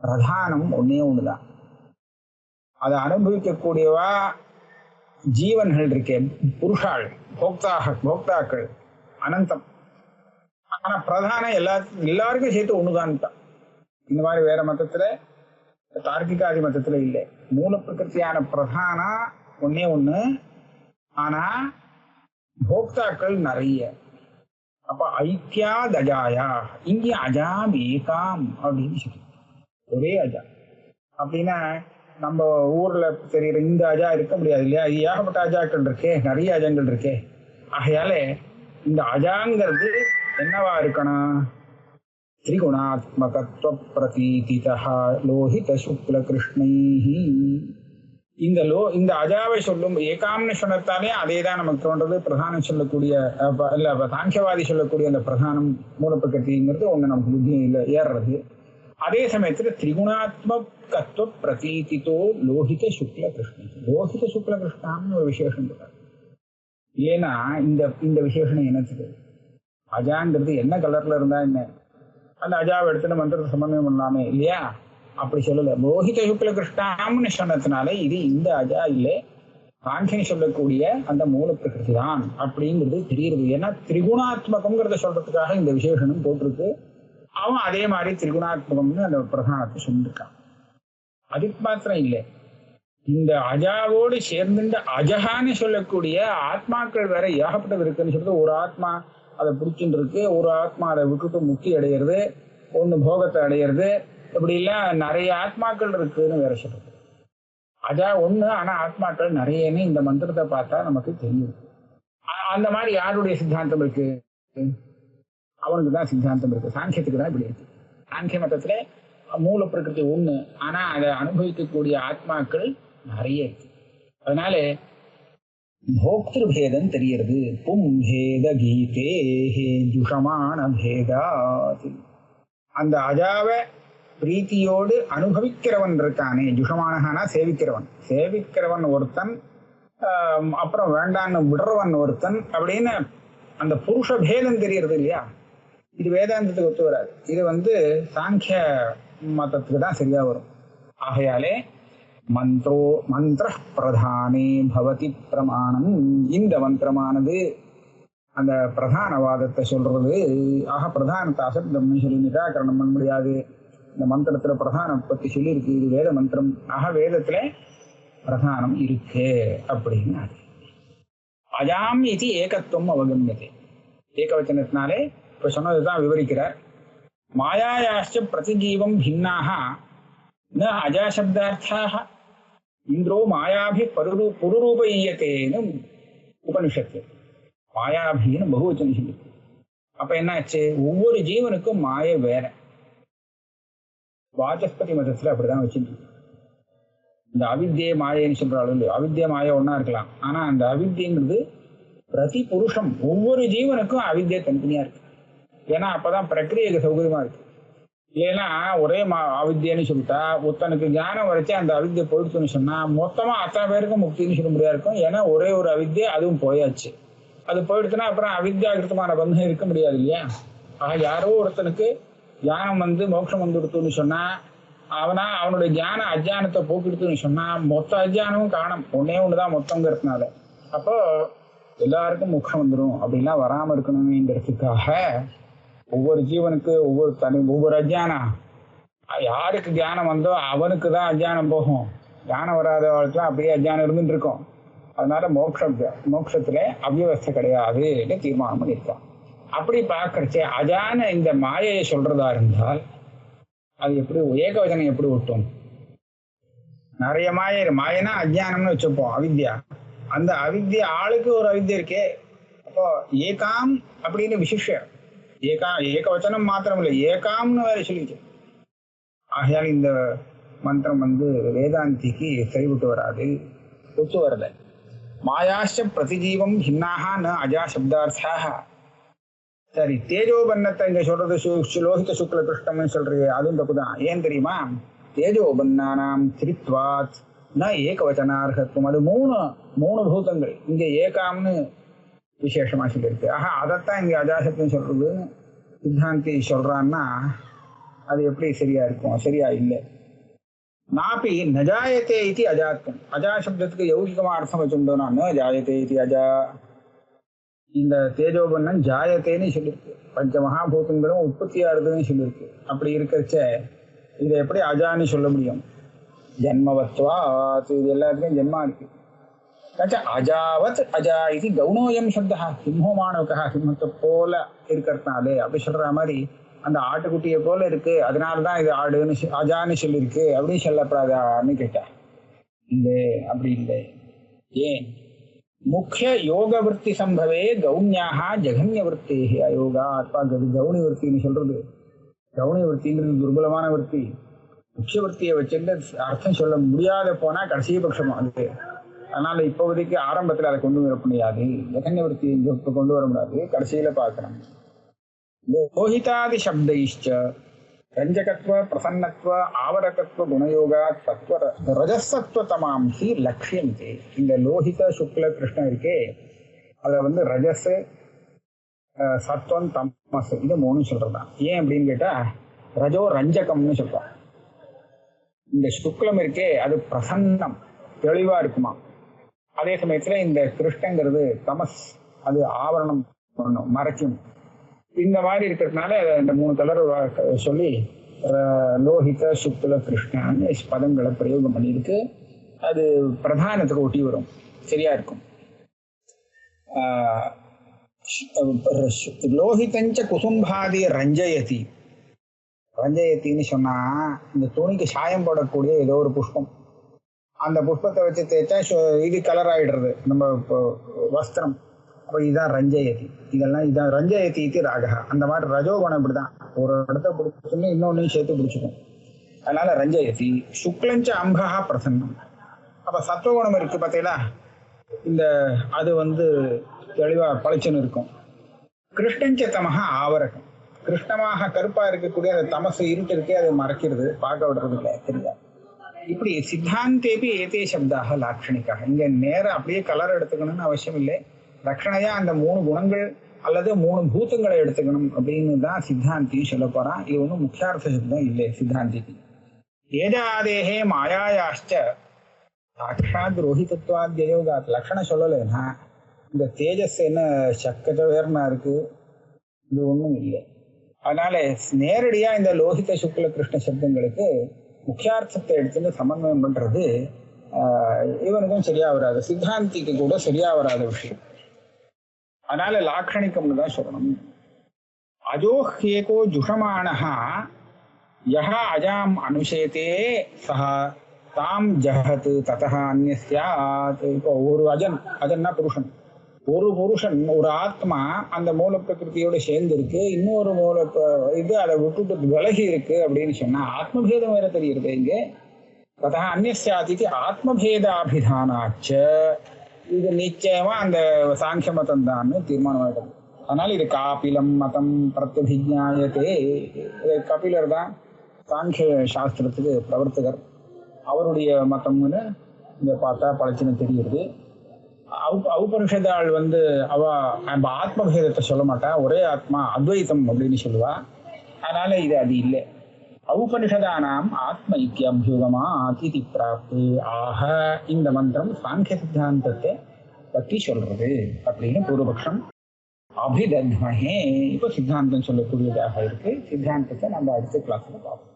பிரதானம் ஒன்னே ஒண்ணுதான். அதை அனுபவிக்கக்கூடியவா ஜீவன்கள் இருக்கே, புருஷாள், போக்தாக்கள் அனந்தம். ஆனா பிரதானம் எல்லாருக்கும் சேர்த்து ஒண்ணுதான். இந்த மாதிரி வேற மதத்துல, தார்க்கிகாதி மதத்துல இல்லை. மூல பிரகிருத்தியான பிரதானா ஒன்னே ஒண்ணு, ஆனா போக்தாக்கள் நிறைய. அப்ப ஐக்கியா தஜாயா, இங்கே அஜாம் ஏகாம் அப்படின்னு சொல்லி ஒரே அஜா. அப்படின்னா நம்ம ஊர்ல தெரியுற இந்த அஜா இருக்க முடியாது இல்லையா? ஏகப்பட்ட அஜாக்கள் இருக்கே, நிறைய அஜங்கள் இருக்கே. ஆகையால இந்த அஜாங்கிறது என்னவா இருக்கணும்? திரிகுணாத்மகத்துவ பிரதீதிதா லோஹித சுக்ல கிருஷ்ணைஹி. இந்த அஜாவை சொல்லும் ஏகாம்னு சொன்னத்தாலே அதே தான் நமக்கு தோன்றது. பிரதானம் சொல்லக்கூடிய இல்ல சாங்கியவாதி சொல்லக்கூடிய அந்த பிரதானம் மூலப்பிரகிருதிங்கிறது ஒண்ணு நமக்கு புத்தியும் இல்லை ஏறுறது. அதே சமயத்துல திரிகுணாத்மகத்துவ பிரதீதிதோ லோஹித சுக்ல கிருஷ்ண. லோஹித சுக்ல கிருஷ்ணான்னு ஒரு விசேஷம் சொல்றாரு. ஏன்னா இந்த விசேஷம் என்னத்துக்கு? அஜாங்கிறது என்ன கலர்ல இருந்தா என்ன, அந்த அஜாவை எடுத்துட்டு மந்திரத்தை சம்பந்தம் பண்ணலாமே இல்லையா? அப்படி சொல்லல. லோஹித சுக்ல கிருஷ்ணாம்னு சொன்னதுனால இது இந்த அஜா இல்லை, சாங்கியன் சொல்லக்கூடிய அந்த மூல பிரகிருதி தான் அப்படிங்கிறது தெரியுது. ஏன்னா திரிகுணாத்மகம்ங்கிறத சொல்றதுக்காக இந்த விசேஷனும் போட்டிருக்கு. அவன் அதே மாதிரி திரிகுணாத்மகம்னு அந்த பிரதானத்தை சொல்லியிருக்கான். அதுக்கு மாத்திரம் இல்லை, இந்த அஜாவோடு சேர்ந்துட்டு அஜகான்னு சொல்லக்கூடிய ஆத்மாக்கள் வேற ஏகப்பட்டது இருக்குன்னு சொல்றது. ஒரு ஆத்மா அதை பிடிச்சுட்டு இருக்கு, ஒரு ஆத்மா அதை விட்டுட்டு முக்தி அடையிறது, ஒண்ணு போகத்தை அடையிறது, இப்படி எல்லாம் நிறைய ஆத்மாக்கள் இருக்குன்னு வேற சொல்றது. அஜா ஒண்ணு, ஆனா ஆத்மாக்கள் நிறையன்னு இந்த மந்திரத்தை பார்த்தா நமக்கு தெரியும். அந்த மாதிரி யாருடைய சித்தாந்தம் இருக்கு? அவனுக்கு தான் சித்தாந்தம் இருக்கு. சாங்கியத்துக்கு தான் இப்படி இருக்கு. சாங்கிய மதத்துல மூல பிரகிருதி ஒண்ணு, ஆனா அதை அனுபவிக்கக்கூடிய ஆத்மாக்கள் நிறைய இருக்கு. அதனால போக்திரு பேதம் தெரிகிறது. பும்பேத கீதே ஜுஷமான பேதாத். அந்த அஜாவை பிரீத்தியோடு அனுபவிக்கிறவன் இருக்கானே, ஜுஷமானகானா சேவிக்கிறவன் ஒருத்தன், அப்புறம் வேண்டான்னு விடுறவன் ஒருத்தன் அப்படின்னு அந்த புருஷ பேதம் தெரியறது இல்லையா? இது வேதாந்தத்துக்கு ஒத்து வராது. இது சாங்கிய மதத்துக்கு தான் சரியா வரும். ஆகையாலே மந்திர பிரதானே பவதி பிரமாணம். இந்த மந்திரமானது அந்த பிரதானவாதத்தை சொல்றது. ஆக பிரதானத்தை அசப்தம்னு சொல்லி நிராகரணம் பண்ண முடியாது. இந்த மந்திரத்துல பிரதானம் பத்தி சொல்லி இருக்கு. இது வேத மந்திரம். ஆக வேதத்துல பிரதானம் இருக்கு அப்படின்னு. அஜாம் இது ஏகத்துவம் அவகமியதே. ஏகவச்சனத்தினாலே இப்ப சொன்னதுதான் விவரிக்கிறார். மாயாயாச்ச பிரதிஜீவம் பின்னாக ந அஜாசப்தார்த்தாக இந்திரோ மாயாபி புருரூபயத்தேன்னு உபனிஷத்து. மாயாபின்னு பகுவச்சனம் சொல்லி. அப்ப என்னாச்சு? ஒவ்வொரு ஜீவனுக்கும் மாய வேற. வாசஸ்பதி மதத்துல அப்படிதான் வச்சுட்டு இந்த அவித்தியை மாயன்னு சொல்றாலும் இல்லையோ, அவித்திய மாய ஒன்னா இருக்கலாம். ஆனா அந்த அவித்தியங்கிறது பிரதி புருஷம் ஒவ்வொரு ஜீவனுக்கும் அவித்தியை தனித்தனியா இருக்கு. ஏன்னா அப்பதான் பிரக்கிரியைக்கு சௌகரியமா இருக்கு. இல்லைன்னா ஒரே அவித்தியன்னு சொல்லிட்டா ஒருத்தனுக்கு ஞானம் வரைச்சே அந்த அவித்தியை போயிடுச்சுன்னு சொன்னா மொத்தமா அத்தனை பேருக்கும் முக்தின்னு சொல்ல முடியாது இருக்கும். ஏன்னா ஒரே ஒரு அவித்தியை அதுவும் போயாச்சு. அது போயிடுச்சுன்னா அப்புறம் அவித்தியாகிருத்தமான பந்தம் இருக்க முடியாது இல்லையா? ஆக யாரோ ஒருத்தனுக்கு ஞானம் மோட்சம் வந்துடுத்துன்னு சொன்னா அவனுடைய ஞான அஜானத்தை போக்கிடுத்துன்னு சொன்னா மொத்த அஜானமும் காணும். ஒண்ணுதான் மொத்தங்கிறதுனால. அப்போ எல்லாருக்கும் மோட்சம் வந்துடும் அப்படின்லாம் வராம இருக்கணுங்கிறதுக்காக ஒவ்வொரு ஜீவனுக்கு ஒவ்வொரு அஜானம், யாருக்கு தியானம் வந்தோ அவனுக்கு தான் அஜானம் போகும். தியானம் வராதவர்களுக்குலாம் அப்படியே அஜானம் இருந்துட்டு இருக்கும். அதனால மோட்சத்துல அவ்யவஸ்தை கிடையாதுன்னு தீர்மானம் பண்ணியிருக்கான். அப்படி பார்க்கறச்சே அஜான இந்த மாயையை சொல்றதா இருந்தால் அது எப்படி ஏகவச்சனம் எப்படி ஒட்டும்? நிறைய மாயனா அஜானம்னு வச்சுப்போம், அவித்யா. அந்த அவித்யா ஆளுக்கு ஒரு அவித்யா இருக்கே. அப்போ ஏகாம் அப்படின்னு விசிஷ்யம். ஏகவச்சனம் மாத்திரம் இல்லை, ஏகாம்னு வேற சொல்லிச்சு. ஆகையால் இந்த மந்திரம் வேதாந்திக்கு சரிவிட்டு வராது, ஒத்து வரல. மாயாச்ச பிரதிஜீவம் பின்னாக ந அஜா சப்தார்த்தாக. சரி, தேஜோபன்னத்தை இங்க சொல்றது லோகித சுக்ல கிருஷ்ணம்னு சொல்றது அதுவும் தப்புதான். ஏன் தெரியுமா? தேஜோபன்னானாம் திரித்வாத் ந ஏகவச்சனார்ஹத்துவம். அது மூணு பூதங்கள். இங்க ஏகாம்னு விசேஷமா சொல்லியிருக்கு. ஆஹா, அதைத்தான் இங்க அஜாசப்தம் சொல்றது சித்தாந்தி சொல்றான்னா அது எப்படி சரியா இருக்கும்? சரியா இல்லை. நாப்பி நஜாயத்தே இது அஜாத்வம். அஜாசப்தத்துக்கு யௌகிகமா அர்த்தம் வச்சுட்டோம்னா ந ஜாயத்தே இது அஜா. இந்த தேஜோபன்னன் ஜாயத்தேன்னு சொல்லியிருக்கு. பஞ்ச மகாபூதங்களும் உற்பத்தியாருதுன்னு சொல்லியிருக்கு. அப்படி இருக்கிறச்ச இதை எப்படி அஜான்னு சொல்ல முடியும்? ஜன்மவத்வா இது எல்லாத்துக்கும் ஜென்மா இருக்கு. அஜாவத் அஜா இது கௌணோயம் சப்தா சிம்மமானவக்கா. சிம்மத்தை போல இருக்கிறதுனாலே அப்படி சொல்ற மாதிரி அந்த ஆட்டுக்குட்டியை போல இருக்கு, அதனாலதான் இது ஆடுன்னு அஜான்னு சொல்லியிருக்கு அப்படின்னு சொல்லப்படாதான்னு கேட்டா இல்லை, அப்படி இல்லை. ஏன்? முக்கிய யோக விற்பி சம்பவே கௌன்யாக ஜெகன்ய விற்பி அயோகா. கௌனி விற்பின்னு சொல்றது, கௌனி விற்பிங்கிறது துர்பலமான விற்பி. முக்கிய விற்பியை வச்சுட்டு அர்த்தம் சொல்ல முடியாத போனா கடைசி பட்சமா அது. அதனால இப்போதைக்கு ஆரம்பத்தில் அதை கொண்டு வர முடியாது. ஜெகன்ய விற்பி கொண்டு வர முடியாது, கடைசியில பார்க்கணும். லோஹிதாதி சப்தைஷ்ச ரஞ்சகத்வ பிரசன்னத்வ ஆவரகத்வ குணயோகா தத்துவ ரஜசத்துவ தமாம்சி லட்சியந்தே. இந்த லோஹித சுக்ல கிருஷ்ணன் இருக்கே, அதை ரஜஸ் சத்வம் தமஸ் இது மூணு சொல்றதுதான். ஏன் அப்படின்னு கேட்டா ரஜோ ரஞ்சகம்னு சொல்றோம். இந்த சுக்லம் இருக்கே அது பிரசன்னம், தெளிவா இருக்குமா. அதே சமயத்துல இந்த கிருஷ்ணங்கிறது தமஸ், அது ஆவரணம் பண்ணணும், மறைக்கும். இந்த மாதிரி இருக்கிறதுனால இந்த மூணு கலர் சொல்லி லோஹித சுக்ல கிருஷ்ணான்னு பதங்களை பிரயோகம் பண்ணியிருக்கு. அது பிரதானத்துக்கு ஒட்டி வரும், சரியா இருக்கும். லோஹிதஞ்ச குசும்பாதி ரஞ்சயதி. ரஞ்சயத்தின்னு சொன்னா இந்த துணிக்கு சாயம் போடக்கூடிய ஏதோ ஒரு புஷ்பம், அந்த புஷ்பத்தை வச்சு தேய்ச்சா இது கலர் ஆயிடுறது நம்ம வஸ்திரம். அப்ப இதுதான் ரஞ்சயதி. இதெல்லாம் இதான் ரஞ்சயதி இது ராகா. அந்த மாதிரி ரஜோகுணம் இப்படிதான், ஒரு இடத்த பிடிச்சோம்னா இன்னொன்னையும் சேர்த்து பிடிச்சிக்கும். அதனால ரஞ்சயதி. சுக்லஞ்ச அம்பகா பிரசன்னம். அப்ப சத்துவகுணம் இருக்கு பார்த்தீங்களா, இந்த அது தெளிவா பளிச்சுன்னு இருக்கும். கிருஷ்ணஞ்ச தமகா ஆவரகம். கிருஷ்ணமாக கருப்பா இருக்கக்கூடிய அந்த தமசு இருட்டு இருக்கே, அது மறைக்கிறது, பார்க்க விடுறது இல்லை, தெரியாது. இப்படி சித்தாந்தேபி ஏதே சப்தாக லாட்சணிக்காக. இங்க நேரம் அப்படியே கலர் எடுத்துக்கணும்னு அவசியம் இல்லை. லட்சணையா அந்த மூணு குணங்கள் அல்லது மூணு பூத்தங்களை எடுத்துக்கணும் அப்படின்னு தான் சித்தாந்தியும் சொல்ல போறான். இது ஒன்றும் முக்கியார்த்த சப்தம் இல்லை சித்தாந்திக்கு. ஏஜாதேகே மாயாயாஷ்ட சாட்சாத் ரோஹிதத்வாத்யோகாத். லட்சணம் சொல்லலைன்னா இந்த தேஜஸ் என்ன சக்கச்ச வேர்னா இருக்கு, இது ஒன்றும் இல்லை. அதனால நேரடியா இந்த லோஹித சுக்ல கிருஷ்ண சப்தங்களுக்கு முக்கியார்த்தத்தை எடுத்துட்டு சமன்வயம் பண்றது இவனுக்கும் சரியா வராது, சித்தாந்திக்கு கூட சரியா வராத விஷயம். அதனால லாக்ஷணிக்கம்னு தான் சொல்லணும். அஜோஹேகோ ஜுஷமானஹா யஹா அஜாம் அனுஷேதே சஹா தாம் ஜஹத் ததஹ அன்யஸ்யாத். இப்போ ஒரு அஜன்னா புருஷன், ஒரு புருஷன் ஒரு ஆத்மா அந்த மூல பிரகிருதியோட சேர்ந்து இருக்கு, இன்னொரு மூல இது அதை விட்டுட்டு விலகி இருக்கு அப்படின்னு சொன்னா ஆத்மபேதம் வேற தெரியுது இங்க. ததா அந்நியாதிக்கு ஆத்மபேதாபிதானாச்ச. இது நிச்சயமா அந்த சாங்கிய மதம் தான் தீர்மானம் ஆயிடுது. அதனால இது காபிலம் மதம் பிரத்யபிஜாயத்தே. கபிலர் தான் சாங்கிய சாஸ்திரத்துக்கு பிரவர்த்தகர். அவருடைய மதம்னு இங்க பார்த்தா பழச்சின்னு தெரியுது. உபனிஷதாள் அவ ஆத்மபேதத்தை சொல்ல மாட்டா, ஒரே ஆத்மா அத்வைத்தம் அப்படின்னு சொல்லுவா. அதனால இது அது இல்லை. ஔபனிஷதானாம் ஆத்ம ஐக்கியபியூகமா அதிதி பிராப்தி. ஆக இந்த மந்திரம் சாங்கிய சித்தாந்தத்தை பற்றி சொல்றது அப்படின்னு பூர்வபக்ஷம் அபிதத்மஹே. இப்போ சித்தாந்தம் சொல்லக்கூடியதாக இருக்கு. சித்தாந்தத்தை நம்ம அடுத்த கிளாஸ்ல பார்ப்போம்.